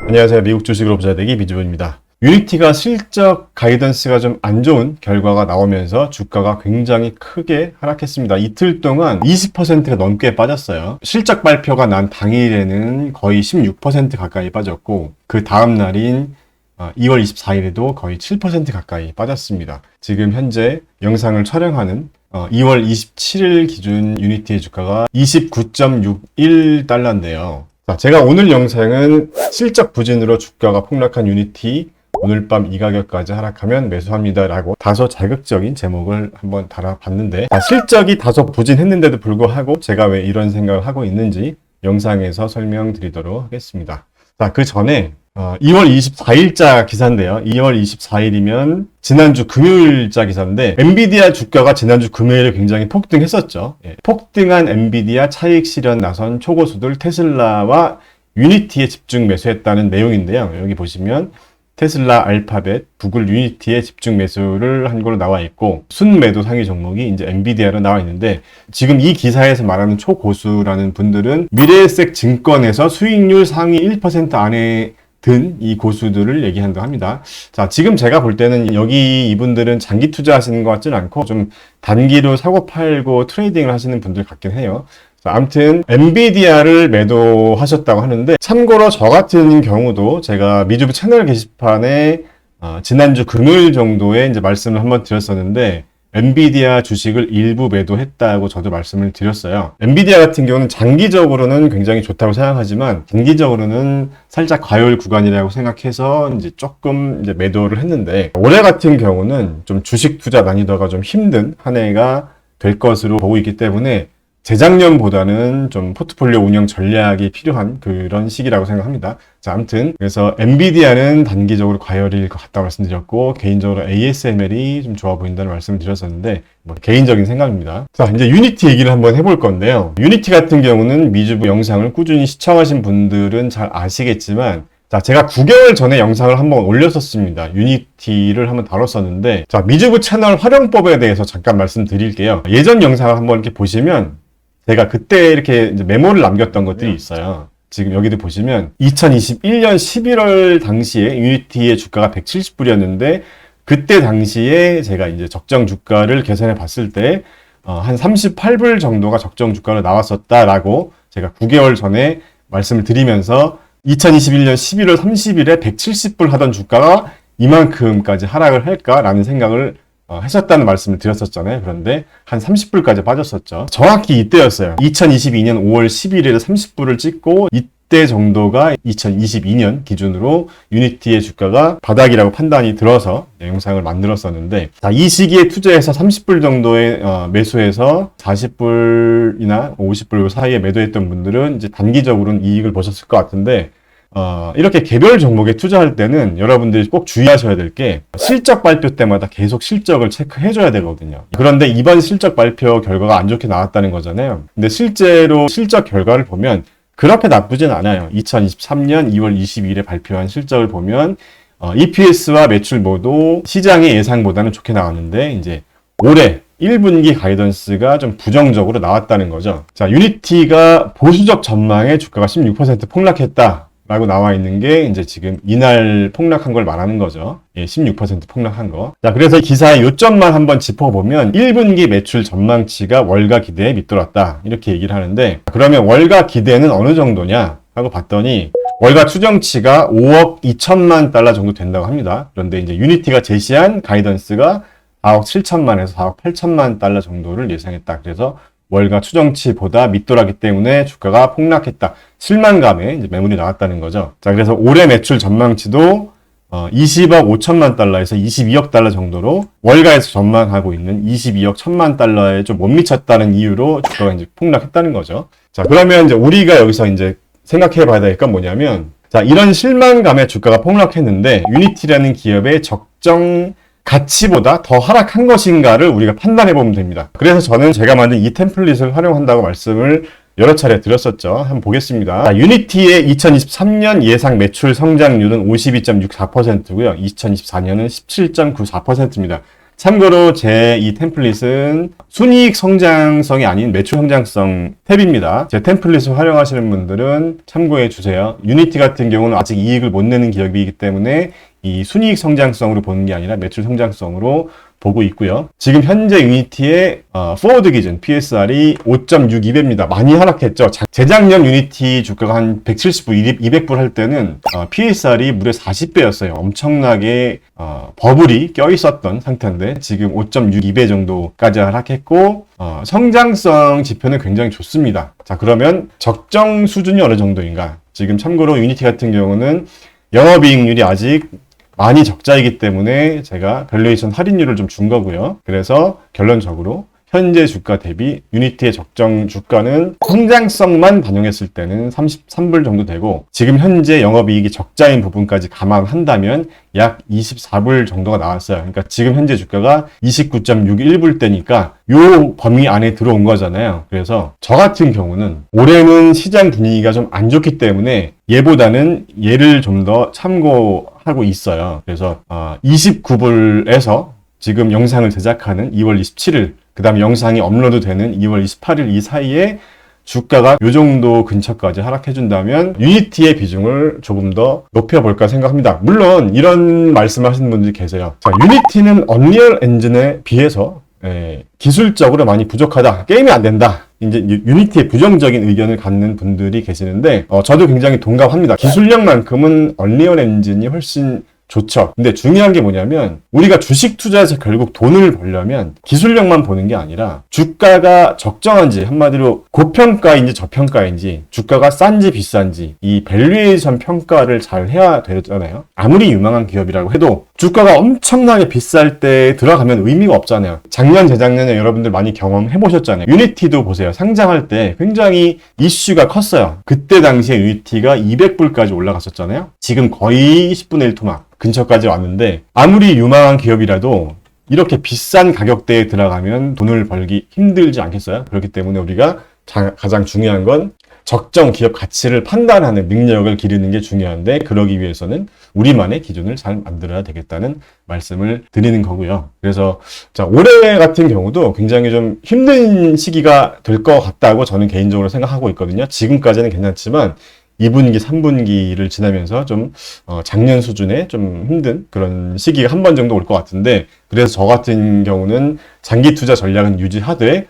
안녕하세요. 미국 주식으로 부자 되기 비주원입니다. 유니티가 실적 가이던스가 좀 안 좋은 결과가 나오면서 주가가 굉장히 크게 하락했습니다. 이틀 동안 20%가 넘게 빠졌어요. 실적 발표가 난 당일에는 거의 16% 가까이 빠졌고, 그 다음 날인 2월 24일에도 거의 7% 가까이 빠졌습니다. 지금 현재 영상을 촬영하는 2월 27일 기준 유니티의 주가가 29.61달러인데요. 자, 제가 오늘 영상은 실적 부진으로 주가가 폭락한 유니티, 오늘 밤 이 가격까지 하락하면 매수합니다 라고 다소 자극적인 제목을 한번 달아봤는데, 실적이 다소 부진했는데도 불구하고 제가 왜 이런 생각을 하고 있는지 영상에서 설명드리도록 하겠습니다. 자, 그 전에 2월 24일자 기사인데요. 2월 24일이면 지난주 금요일자 기사인데, 엔비디아 주가가 지난주 금요일에 굉장히 폭등했었죠. 폭등한 엔비디아 차익 실현 나선 초고수들 테슬라와 유니티에 집중 매수했다는 내용인데요. 여기 보시면 테슬라, 알파벳, 구글, 유니티에 집중 매수를 한 걸로 나와 있고, 순매도 상위 종목이 이제 엔비디아로 나와 있는데, 지금 이 기사에서 말하는 초고수라는 분들은 미래에셋 증권에서 수익률 상위 1% 안에 든 이 고수들을 얘기한다고 합니다. 자, 지금 제가 볼 때는 여기 이분들은 장기 투자하시는 것 같지는 않고 좀 단기로 사고 팔고 트레이딩을 하시는 분들 같긴 해요. 아무튼 엔비디아를 매도하셨다고 하는데, 참고로 저 같은 경우도 제가 미주부 채널 게시판에 지난주 금요일 정도에 이제 말씀을 한번 드렸었는데, 엔비디아 주식을 일부 매도했다고 저도 말씀을 드렸어요. 엔비디아 같은 경우는 장기적으로는 굉장히 좋다고 생각하지만 단기적으로는 살짝 과열 구간이라고 생각해서 이제 조금 이제 매도를 했는데, 올해 같은 경우는 좀 주식 투자 난이도가 좀 힘든 한 해가 될 것으로 보고 있기 때문에 재작년보다는 좀 포트폴리오 운영 전략이 필요한 그런 시기라고 생각합니다. 자, 아무튼 그래서 엔비디아는 단기적으로 과열일 것 같다고 말씀드렸고, 개인적으로 ASML이 좀 좋아 보인다는 말씀을 드렸었는데, 개인적인 생각입니다. 자, 이제 유니티 얘기를 한번 해볼 건데요. 유니티 같은 경우는 미주부 영상을 꾸준히 시청하신 분들은 잘 아시겠지만, 자, 제가 9개월 전에 영상을 한번 올렸었습니다. 유니티를 한번 다뤘었는데, 자, 미주부 채널 활용법에 대해서 잠깐 말씀드릴게요. 예전 영상을 한번 이렇게 보시면 제가 그때 이렇게 이제 메모를 남겼던 것들이 있어요. 지금 여기도 보시면 2021년 11월 당시에 유니티의 주가가 170불이었는데, 그때 당시에 제가 이제 적정 주가를 계산해 봤을 때 한 38불 정도가 적정 주가로 나왔었다라고 제가 9개월 전에 말씀을 드리면서, 2021년 11월 30일에 170불 하던 주가가 이만큼까지 하락을 할까라는 생각을 했었다는 말씀을 드렸었잖아요. 그런데 한 30불까지 빠졌었죠. 정확히 이때였어요. 2022년 5월 11일에 30불을 찍고, 이때 정도가 2022년 기준으로 유니티의 주가가 바닥이라고 판단이 들어서 영상을 만들었었는데, 자, 이 시기에 투자해서 30불 정도의 매수해서 40불이나 50불 사이에 매도했던 분들은 이제 단기적으로는 이익을 보셨을 것 같은데, 이렇게 개별 종목에 투자할 때는 여러분들이 꼭 주의하셔야 될 게, 실적 발표 때마다 계속 실적을 체크해줘야 되거든요. 그런데 이번 실적 발표 결과가 안 좋게 나왔다는 거잖아요. 근데 실제로 실적 결과를 보면 그렇게 나쁘진 않아요. 2023년 2월 22일에 발표한 실적을 보면 EPS와 매출 모두 시장의 예상보다는 좋게 나왔는데, 이제 올해 1분기 가이던스가 좀 부정적으로 나왔다는 거죠. 자, 유니티가 보수적 전망에 주가가 16% 폭락했다 라고 나와 있는 게 이제 지금 이날 폭락한 걸 말하는 거죠. 16% 폭락한 거. 자, 그래서 기사의 요점만 한번 짚어보면 1분기 매출 전망치가 월가 기대에 밑돌았다, 이렇게 얘기를 하는데, 그러면 월가 기대는 어느 정도냐 하고 봤더니 월가 추정치가 5억 2천만 달러 정도 된다고 합니다. 그런데 이제 유니티가 제시한 가이던스가 4억 7천만에서 4억 8천만 달러 정도를 예상했다. 그래서 월가 추정치보다 밑돌았기 때문에 주가가 폭락했다, 실망감에 이제 매물이 나왔다는 거죠. 자, 그래서 올해 매출 전망치도 20억 5천만 달러에서 22억 달러 정도로 월가에서 전망하고 있는 22억 1천만 달러에 좀 못 미쳤다는 이유로 주가가 이제 폭락했다는 거죠. 자, 그러면 이제 우리가 여기서 이제 생각해 봐야 될 건 뭐냐면, 자, 이런 실망감에 주가가 폭락했는데 유니티라는 기업의 적정 가치보다 더 하락한 것인가를 우리가 판단해 보면 됩니다. 그래서 저는 제가 만든 이 템플릿을 활용한다고 말씀을 여러 차례 드렸었죠. 한번 보겠습니다. 자, 유니티의 2023년 예상 매출 성장률은 52.64%고요. 2024년은 17.94%입니다. 참고로 제 이 템플릿은 순이익 성장성이 아닌 매출 성장성 탭입니다. 제 템플릿을 활용하시는 분들은 참고해 주세요. 유니티 같은 경우는 아직 이익을 못 내는 기업이기 때문에 이 순이익 성장성으로 보는 게 아니라 매출 성장성으로 보고 있고요. 지금 현재 유니티의 포워드 기준 PSR이 5.62배입니다. 많이 하락했죠. 재작년 유니티 주가가 한 170불, 200불 할 때는 PSR이 무려 40배였어요. 엄청나게 버블이 껴있었던 상태인데 지금 5.62배 정도까지 하락했고 성장성 지표는 굉장히 좋습니다. 자, 그러면 적정 수준이 어느 정도인가? 지금 참고로 유니티 같은 경우는 영업이익률이 아직 많이 적자이기 때문에 제가 밸류에이션 할인율을 좀 준 거고요. 그래서 결론적으로 현재 주가 대비 유니티의 적정 주가는 성장성만 반영했을 때는 33불 정도 되고 지금 현재 영업이익이 적자인 부분까지 감안한다면 약 24불 정도가 나왔어요. 그러니까 지금 현재 주가가 29.61불 대니까 요 범위 안에 들어온 거잖아요. 그래서 저 같은 경우는 올해는 시장 분위기가 좀 안 좋기 때문에 얘보다는 얘를 좀 더 참고하고 있어요. 그래서 29불에서 지금 영상을 제작하는 2월 27일 그 다음에 영상이 업로드 되는 2월 28일 이 사이에 주가가 이 정도 근처까지 하락해준다면 유니티의 비중을 조금 더 높여볼까 생각합니다. 물론 이런 말씀을 하시는 분들이 계세요. 자, 유니티는 언리얼 엔진에 비해서 기술적으로 많이 부족하다. 게임이 안 된다. 이제 유니티에 부정적인 의견을 갖는 분들이 계시는데 저도 굉장히 동감합니다. 기술력만큼은 언리얼 엔진이 훨씬 좋죠. 근데 중요한 게 뭐냐면 우리가 주식 투자에서 결국 돈을 벌려면 기술력만 보는 게 아니라 주가가 적정한지 한마디로 고평가인지 저평가인지 주가가 싼지 비싼지 이 밸류에이션 평가를 잘 해야 되잖아요. 아무리 유망한 기업이라고 해도 주가가 엄청나게 비쌀 때 들어가면 의미가 없잖아요. 작년 재작년에 여러분들 많이 경험해 보셨잖아요. 유니티도 보세요. 상장할 때 굉장히 이슈가 컸어요. 그때 당시에 유니티가 200불까지 올라갔었잖아요. 지금 거의 10분의 1 토막 근처까지 왔는데 아무리 유망한 기업이라도 이렇게 비싼 가격대에 들어가면 돈을 벌기 힘들지 않겠어요? 그렇기 때문에 우리가 가장 중요한 건 적정 기업 가치를 판단하는 능력을 기르는 게 중요한데 그러기 위해서는 우리만의 기준을 잘 만들어야 되겠다는 말씀을 드리는 거고요. 그래서 자, 올해 같은 경우도 굉장히 좀 힘든 시기가 될 것 같다고 저는 개인적으로 생각하고 있거든요. 지금까지는 괜찮지만 2분기, 3분기를 지나면서 좀 작년 수준의 좀 힘든 그런 시기가 한 번 정도 올 것 같은데 그래서 저 같은 경우는 장기 투자 전략은 유지하되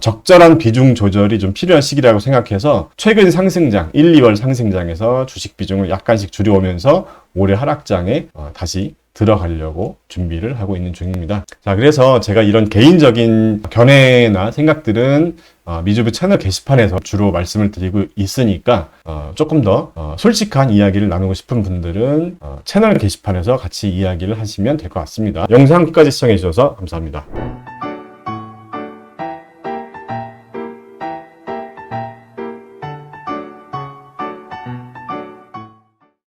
적절한 비중 조절이 좀 필요한 시기라고 생각해서 최근 상승장, 1, 2월 상승장에서 주식 비중을 약간씩 줄여오면서 올해 하락장에 다시 들어가려고 준비를 하고 있는 중입니다. 자, 그래서 제가 이런 개인적인 견해나 생각들은 미주부 채널 게시판에서 주로 말씀을 드리고 있으니까 조금 더 솔직한 이야기를 나누고 싶은 분들은 채널 게시판에서 같이 이야기를 하시면 될 것 같습니다. 영상 끝까지 시청해 주셔서 감사합니다.